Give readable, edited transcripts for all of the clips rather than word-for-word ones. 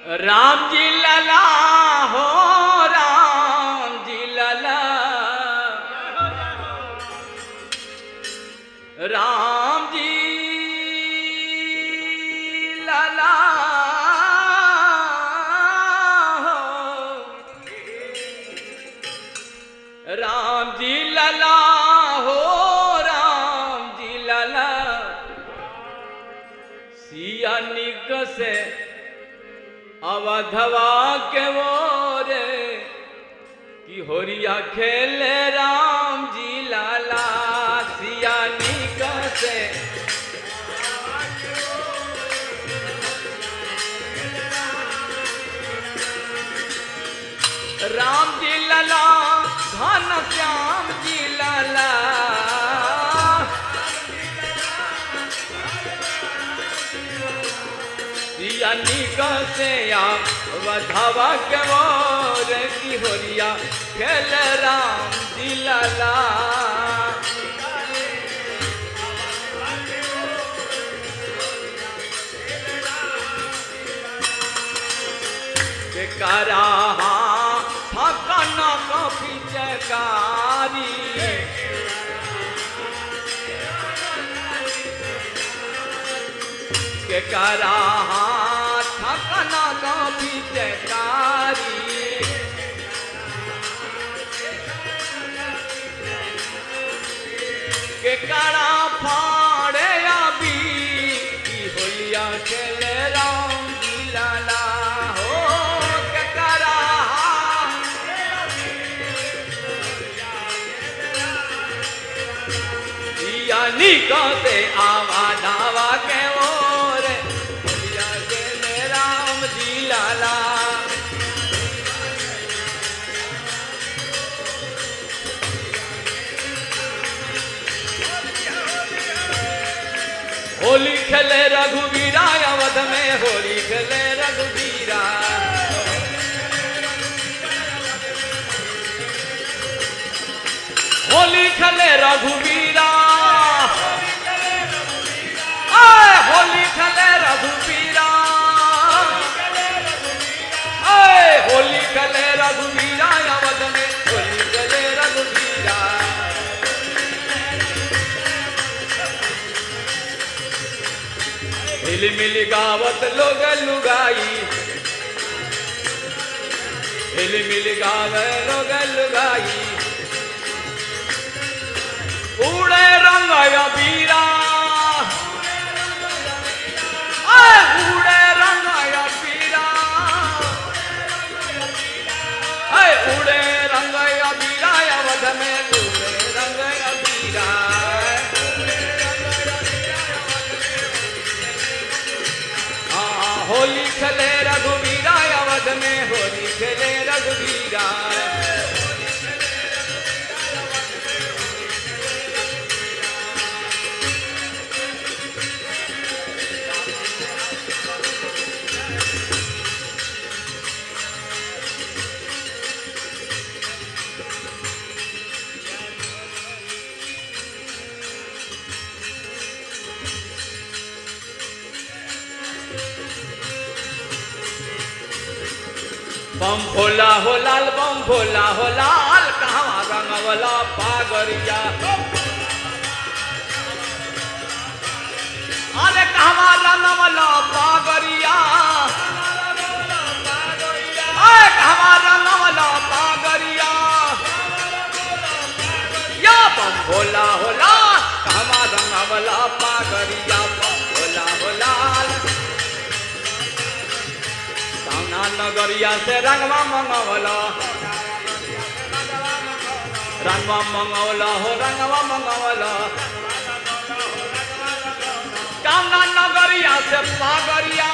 राम जी लला हो राम जी लला, राम जी लला हो, राम जी लला हो राम जी लला। सिया निकसे अवधवा के मोरे कि होरिया खेले राम जी लाला। सिया निकसे राम जी लाला घन श्याम जी लाला। सिया निकसे वधवा के मोर की होरिया खेल राम जी लाला। के करा थकन कपी चकारी, के करा थकना कभी चकारी। के करा फाड़े अभी की होलिया खेले राम जी लाला हो। के करा सिया निकसे आवा धावा के ओर होलिया खेले राम जी लाला। होली खेले रघुवीरा अवध में, होली खेले रघुवीरा। होली खेले रघुवीरा, होली खेले रघुवीरा, होली खेले रघुवीरा अवध में, होली खेले रघुवीरा। मिली मिली गावत लोग लुगाई, मिली मिली गावे लोग लुगाई। उड़े रंग बीरा, उड़े रंग बीरा, उड़े रंग बीरा अवध में, उड़े रंग बीरा। होली खेले रघुवीरा अवध में, होली खेले रघुवीरा। बम भोला हो लाल, बम भोला हो लाल, कहवा रंगवला पागरिया। अरे कहवा रंगवला पागरिया, अरे कहवा रंगवला पागरिया। या बम भोला हो लाल, कहवा रंगवला पागरिया। बम भोला हो लाल, नगरिया से रंगवा मंगवला, रंगवा मंगवला हो रंगवा मंगवला। कामना नगरिया से पागरिया,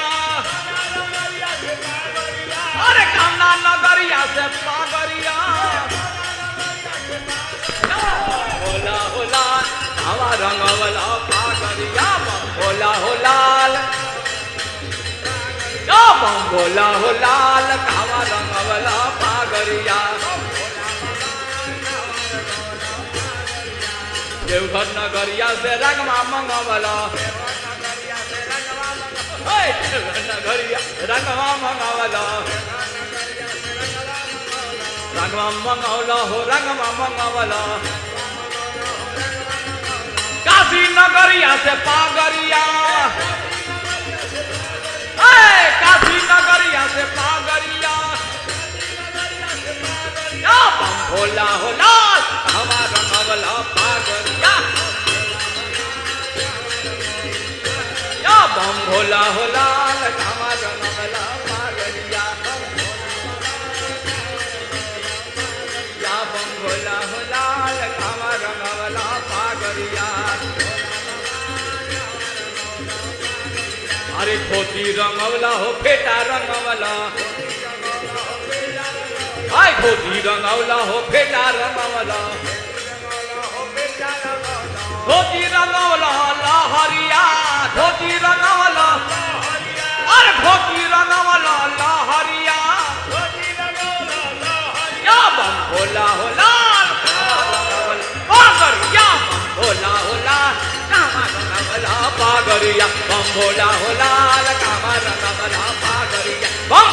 अरे कामना नगरिया से पागरिया। भोला हो लाल, हवा रंगवला पागरिया। भोला हो लाल, बम भोला हो लाल, कहवा रंगवला पागरिया। देवघर नगरिया से रंगवा मंगवला, नगरिया रंगवा मंगवला। मंगौला हो रंगवा मंगवला काशी नगरिया से पागरिया काशी नगरिया से पागरिया या बम भोला हो लाल हमारा रंगवला पागरिया या बम भोला हो लाल हमारा रंगवला पागरिया या बम भोला हो लाल हमारा रंगवला पागरिया अरे धोती रंगवला हो फेटा रंगवला हाय धोती रंगवला हो फेटा रंगवला धोती रंगवला लहरिया धोती रंगवला अरे धोती रंगवला लहरिया या बम भोला हो लाल पागरिया बम भोला हो लाल पागरिया बम भोला हो लाल कामा रंगवला पागरिया बम